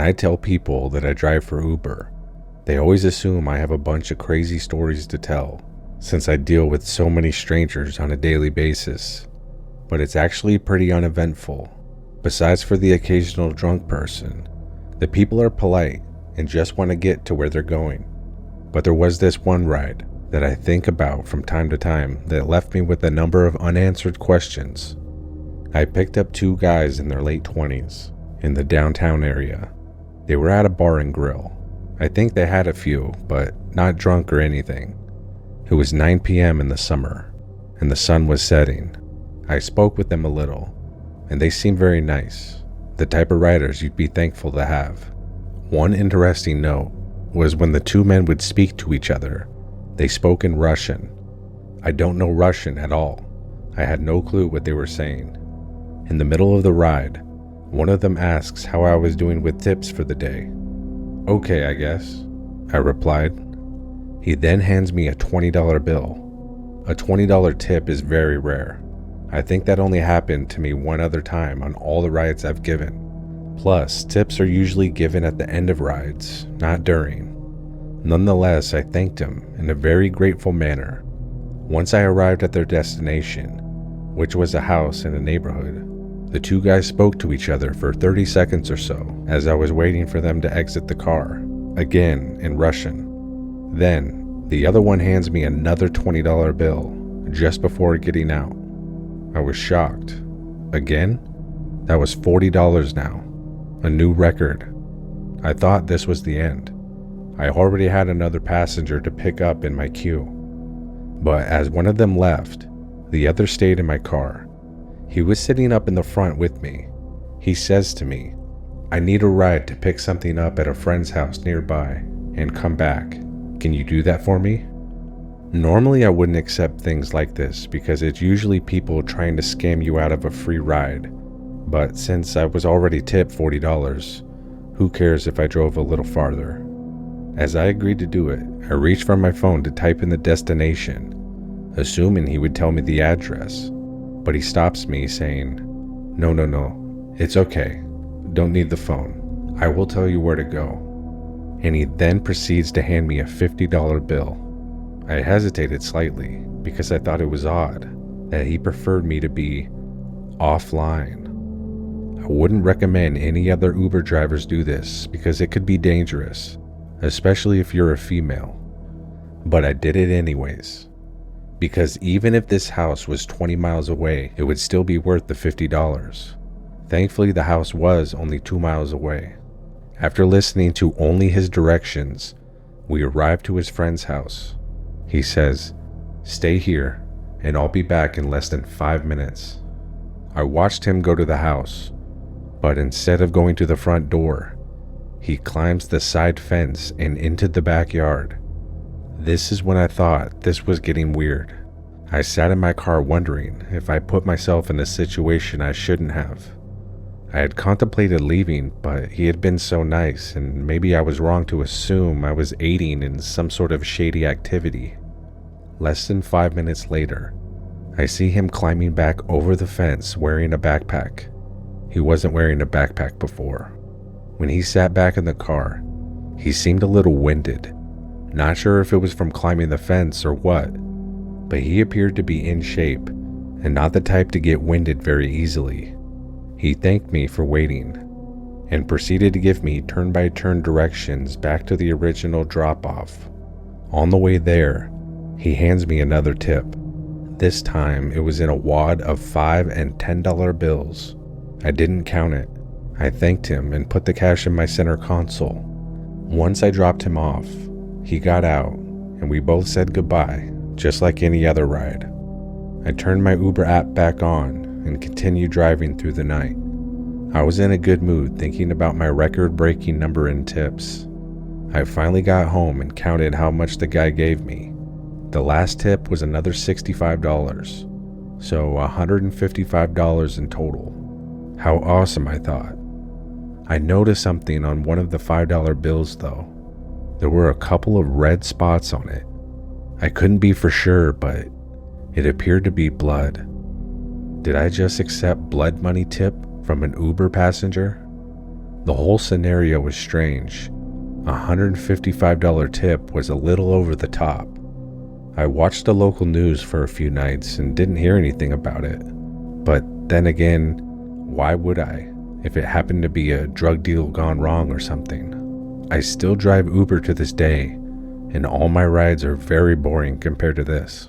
When I tell people that I drive for Uber, they always assume I have a bunch of crazy stories to tell, since I deal with so many strangers on a daily basis. But it's actually pretty uneventful. Besides for the occasional drunk person, the people are polite and just want to get to where they're going. But there was this one ride that I think about from time to time that left me with a number of unanswered questions. I picked up two guys in their late 20s in the downtown area. They were at a bar and grill. I think they had a few, but not drunk or anything. It was 9 p.m. in the summer, and the sun was setting. I spoke with them a little, and they seemed very nice, the type of riders you'd be thankful to have. One interesting note was when the two men would speak to each other, they spoke in Russian. I don't know Russian at all. I had no clue what they were saying. In the middle of the ride, one of them asks how I was doing with tips for the day. Okay, I guess, I replied. He then hands me a $20 bill. A $20 tip is very rare. I think that only happened to me one other time on all the rides I've given. Plus, tips are usually given at the end of rides, not during. Nonetheless, I thanked him in a very grateful manner. Once I arrived at their destination, which was a house in a neighborhood, the two guys spoke to each other for 30 seconds or so as I was waiting for them to exit the car, again in Russian. Then, the other one hands me another $20 bill just before getting out. I was shocked. Again? That was $40 now. A new record. I thought this was the end. I already had another passenger to pick up in my queue. But as one of them left, the other stayed in my car. He was sitting up in the front with me. He says to me, "I need a ride to pick something up at a friend's house nearby and come back. Can you do that for me?" Normally I wouldn't accept things like this because it's usually people trying to scam you out of a free ride. But since I was already tipped $40, who cares if I drove a little farther? As I agreed to do it, I reached for my phone to type in the destination, assuming he would tell me the address. But he stops me saying, No, it's okay. Don't need the phone. I will tell you where to go." And he then proceeds to hand me a $50 bill. I hesitated slightly because I thought it was odd that he preferred me to be offline. I wouldn't recommend any other Uber drivers do this because it could be dangerous, especially if you're a female. But I did it anyways. Because even if this house was 20 miles away, it would still be worth the $50. Thankfully, the house was only 2 miles away. After listening to only his directions, we arrived to his friend's house. He says, "Stay here, and I'll be back in less than 5 minutes." I watched him go to the house, but instead of going to the front door, he climbs the side fence and into the backyard. This is when I thought this was getting weird. I sat in my car wondering if I put myself in a situation I shouldn't have. I had contemplated leaving, but he had been so nice, and maybe I was wrong to assume I was aiding in some sort of shady activity. Less than 5 minutes later, I see him climbing back over the fence wearing a backpack. He wasn't wearing a backpack before. When he sat back in the car, he seemed a little winded. Not sure if it was from climbing the fence or what, but he appeared to be in shape and not the type to get winded very easily. He thanked me for waiting and proceeded to give me turn-by-turn directions back to the original drop-off. On the way there, he hands me another tip. This time, it was in a wad of $5 and $10 bills. I didn't count it. I thanked him and put the cash in my center console. Once I dropped him off, he got out, and we both said goodbye, just like any other ride. I turned my Uber app back on and continued driving through the night. I was in a good mood thinking about my record-breaking number in tips. I finally got home and counted how much the guy gave me. The last tip was another $65, so $155 in total. How awesome, I thought. I noticed something on one of the $5 bills though. There were a couple of red spots on it. I couldn't be for sure, but it appeared to be blood. Did I just accept blood money tip from an Uber passenger? The whole scenario was strange. A $155 tip was a little over the top. I watched the local news for a few nights and didn't hear anything about it. But then again, why would I, if it happened to be a drug deal gone wrong or something? I still drive Uber to this day, and all my rides are very boring compared to this.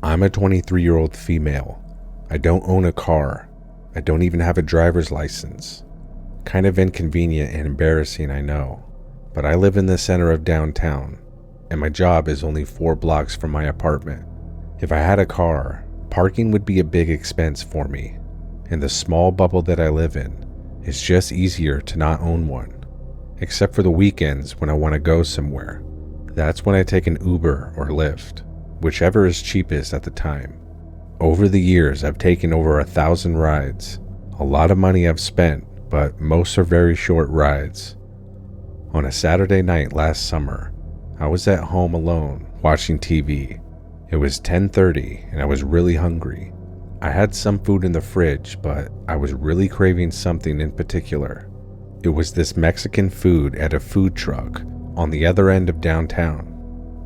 I'm a 23-year-old female. I don't own a car. I don't even have a driver's license. Kind of inconvenient and embarrassing, I know, but I live in the center of downtown, and my job is only 4 blocks from my apartment. If I had a car, parking would be a big expense for me. In the small bubble that I live in, it's just easier to not own one. Except for the weekends when I want to go somewhere. That's when I take an Uber or Lyft, whichever is cheapest at the time. Over the years, I've taken over 1,000 rides. A lot of money I've spent, but most are very short rides. On a Saturday night last summer, I was at home alone watching TV. It was 10:30 and I was really hungry. I had some food in the fridge, but I was really craving something in particular. It was this Mexican food at a food truck on the other end of downtown.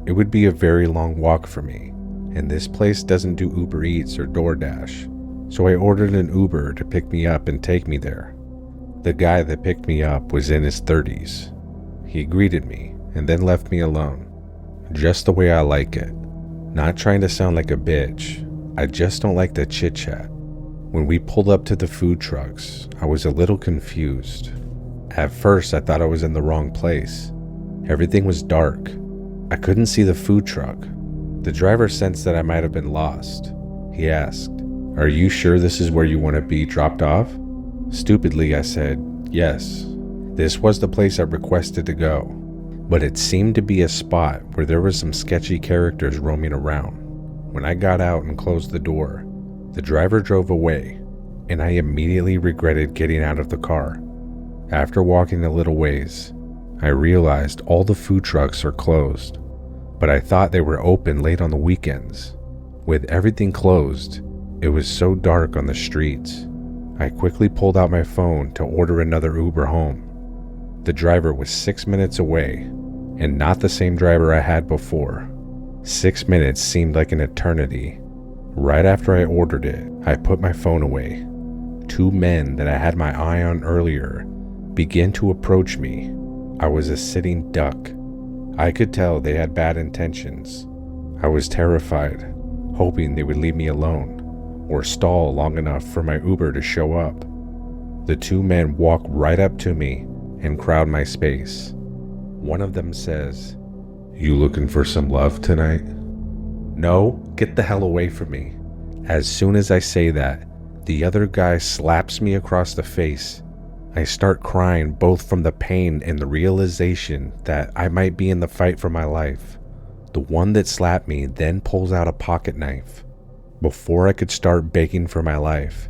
It would be a very long walk for me, and this place doesn't do Uber Eats or DoorDash, so I ordered an Uber to pick me up and take me there. The guy that picked me up was in his 30s. He greeted me and then left me alone, just the way I like it. Not trying to sound like a bitch, I just don't like the chit-chat. When we pulled up to the food trucks, I was a little confused. At first, I thought I was in the wrong place. Everything was dark. I couldn't see the food truck. The driver sensed that I might have been lost. He asked, "Are you sure this is where you want to be dropped off?" Stupidly, I said, yes. This was the place I requested to go, but it seemed to be a spot where there were some sketchy characters roaming around. When I got out and closed the door, the driver drove away, and I immediately regretted getting out of the car. After walking a little ways, I realized all the food trucks are closed, but I thought they were open late on the weekends. With everything closed, it was so dark on the streets. I quickly pulled out my phone to order another Uber home. The driver was 6 minutes away, and not the same driver I had before. 6 minutes seemed like an eternity. Right after I ordered it, I put my phone away. 2 men that I had my eye on earlier began to approach me. I was a sitting duck. I could tell they had bad intentions. I was terrified, hoping they would leave me alone or stall long enough for my Uber to show up. The 2 men walk right up to me and crowd my space. One of them says, "You looking for some love tonight?" "No, get the hell away from me." As soon as I say that, the other guy slaps me across the face. I start crying both from the pain and the realization that I might be in the fight for my life. The one that slapped me then pulls out a pocket knife. Before I could start begging for my life,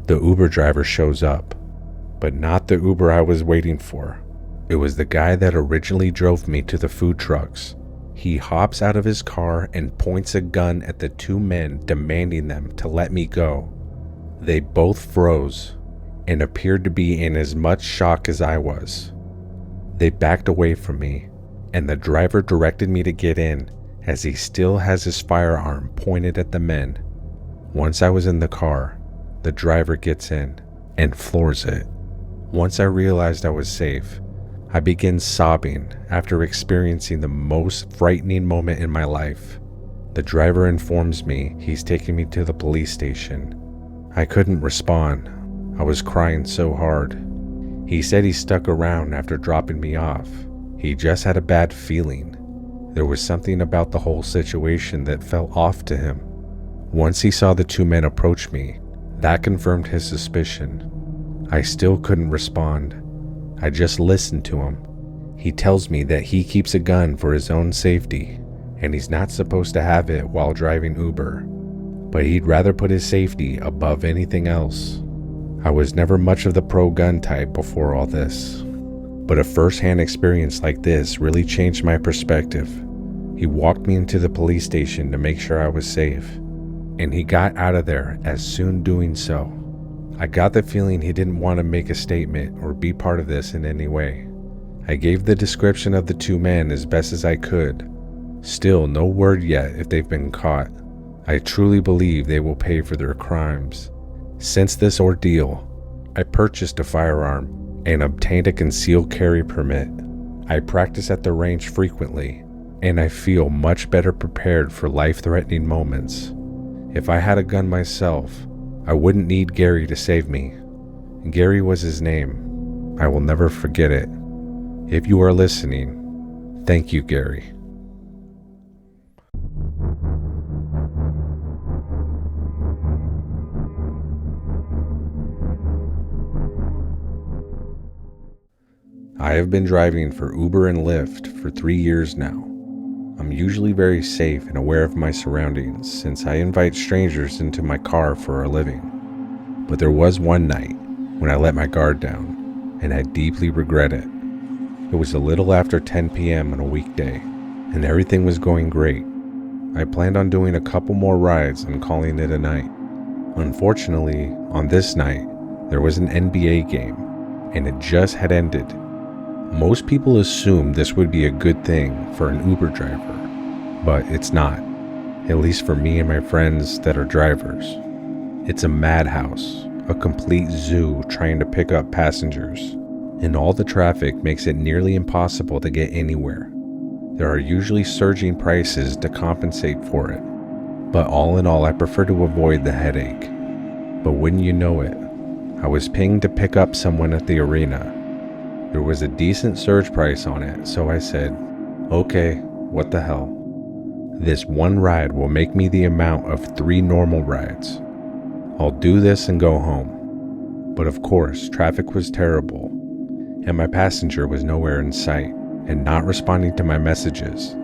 the Uber driver shows up, but not the Uber I was waiting for. It was the guy that originally drove me to the food trucks. He hops out of his car and points a gun at the 2 men, demanding them to let me go. They both froze and appeared to be in as much shock as I was. They backed away from me, and the driver directed me to get in as he still has his firearm pointed at the men. Once I was in the car, the driver gets in and floors it. Once I realized I was safe, I began sobbing after experiencing the most frightening moment in my life. The driver informs me he's taking me to the police station. I couldn't respond. I was crying so hard. He said he stuck around after dropping me off. He just had a bad feeling. There was something about the whole situation that felt off to him. Once he saw the 2 men approach me, that confirmed his suspicion. I still couldn't respond. I just listened to him. He tells me that he keeps a gun for his own safety, and he's not supposed to have it while driving Uber, but he'd rather put his safety above anything else. I was never much of the pro-gun type before all this, but a first-hand experience like this really changed my perspective. He walked me into the police station to make sure I was safe, and he got out of there as soon doing so. I got the feeling he didn't want to make a statement or be part of this in any way. I gave the description of the two men as best as I could. Still, no word yet if they've been caught. I truly believe they will pay for their crimes. Since this ordeal, I purchased a firearm and obtained a concealed carry permit. I practice at the range frequently, and I feel much better prepared for life-threatening moments. If I had a gun myself, I wouldn't need Gary to save me. Gary was his name. I will never forget it. If you are listening, thank you, Gary. I have been driving for Uber and Lyft for 3 years now. I'm usually very safe and aware of my surroundings since I invite strangers into my car for a living. But there was one night when I let my guard down, and I deeply regret it. It was a little after 10 p.m. on a weekday, and everything was going great. I planned on doing a couple more rides and calling it a night. Unfortunately, on this night, there was an NBA game, and it just had ended. Most people assume this would be a good thing for an Uber driver, but it's not, at least for me and my friends that are drivers. It's a madhouse, a complete zoo trying to pick up passengers, and all the traffic makes it nearly impossible to get anywhere. There are usually surging prices to compensate for it, but all in all I prefer to avoid the headache. But wouldn't you know it, I was pinged to pick up someone at the arena. There was a decent surge price on it, so I said, okay, what the hell. This one ride will make me the amount of 3 normal rides. I'll do this and go home. But of course, traffic was terrible, and my passenger was nowhere in sight and not responding to my messages.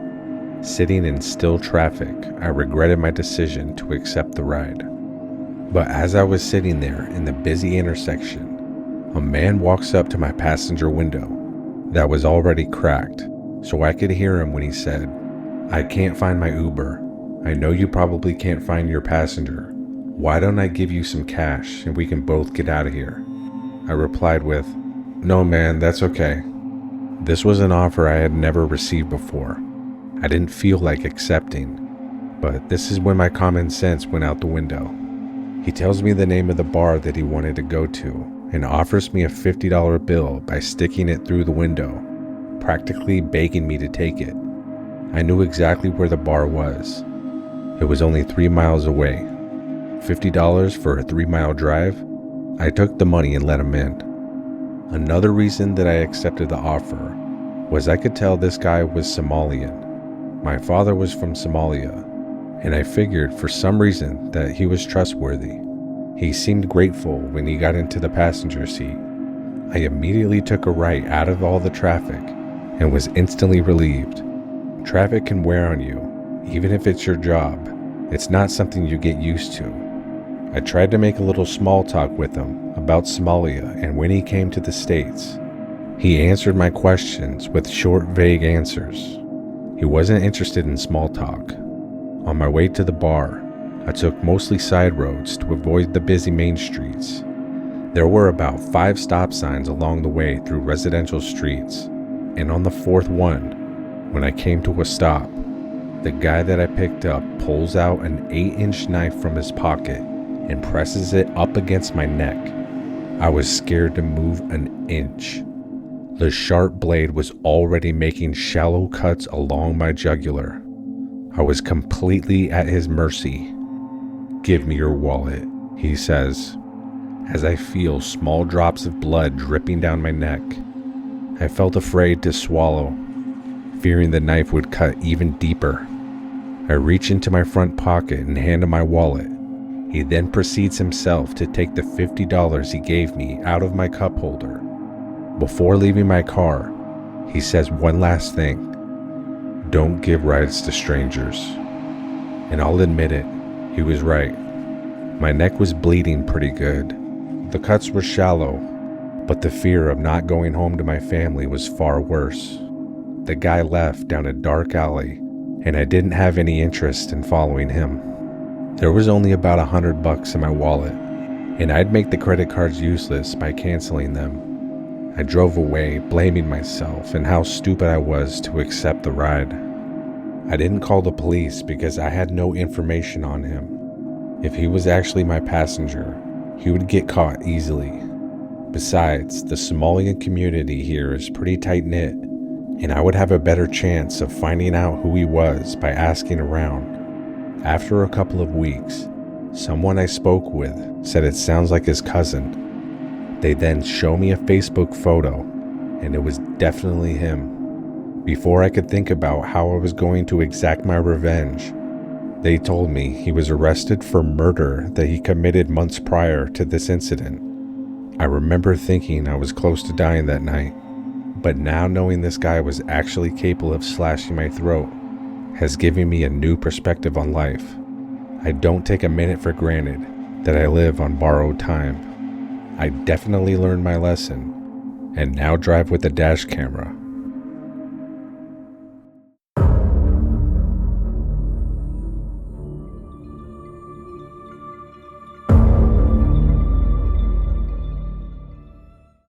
Sitting in still traffic, I regretted my decision to accept the ride. But as I was sitting there in the busy intersection, a man walks up to my passenger window that was already cracked, so I could hear him when he said, I can't find my Uber. I know you probably can't find your passenger. Why don't I give you some cash and we can both get out of here? I replied with, no man, that's okay. This was an offer I had never received before. I didn't feel like accepting, but this is when my common sense went out the window. He tells me the name of the bar that he wanted to go to and offers me a $50 bill by sticking it through the window, practically begging me to take it. I knew exactly where the bar was. It was only 3 miles away. $50 for a 3-mile drive? I took the money and let him in. Another reason that I accepted the offer was I could tell this guy was Somalian. My father was from Somalia, and I figured for some reason that he was trustworthy. He seemed grateful when he got into the passenger seat. I immediately took a right out of all the traffic and was instantly relieved. Traffic can wear on you, even if it's your job. It's not something you get used to. I tried to make a little small talk with him about Somalia and when he came to the States. He answered my questions with short, vague answers. He wasn't interested in small talk. On my way to the bar, I took mostly side roads to avoid the busy main streets. There were about 5 stop signs along the way through residential streets, and on the 4th one, when I came to a stop, the guy that I picked up pulls out an 8-inch knife from his pocket and presses it up against my neck. I was scared to move an inch. The sharp blade was already making shallow cuts along my jugular. I was completely at his mercy. Give me your wallet, he says, as I feel small drops of blood dripping down my neck. I felt afraid to swallow, fearing the knife would cut even deeper. I reach into my front pocket and hand him my wallet. He then proceeds himself to take the $50 he gave me out of my cup holder. Before leaving my car, he says one last thing. Don't give rides to strangers. And I'll admit it, he was right. My neck was bleeding pretty good. The cuts were shallow, but the fear of not going home to my family was far worse. The guy left down a dark alley and I didn't have any interest in following him. There was only about $100 in my wallet, and I'd make the credit cards useless by canceling them. I drove away, blaming myself and how stupid I was to accept the ride. I didn't call the police because I had no information on him. If he was actually my passenger, he would get caught easily. Besides, the Somalian community here is pretty tight-knit, and I would have a better chance of finding out who he was by asking around. After a couple of weeks, someone I spoke with said it sounds like his cousin. They then show me a Facebook photo, and it was definitely him. Before I could think about how I was going to exact my revenge, they told me he was arrested for murder that he committed months prior to this incident. I remember thinking I was close to dying that night, but now knowing this guy was actually capable of slashing my throat has given me a new perspective on life. I don't take a minute for granted that I live on borrowed time. I definitely learned my lesson, and now drive with a dash camera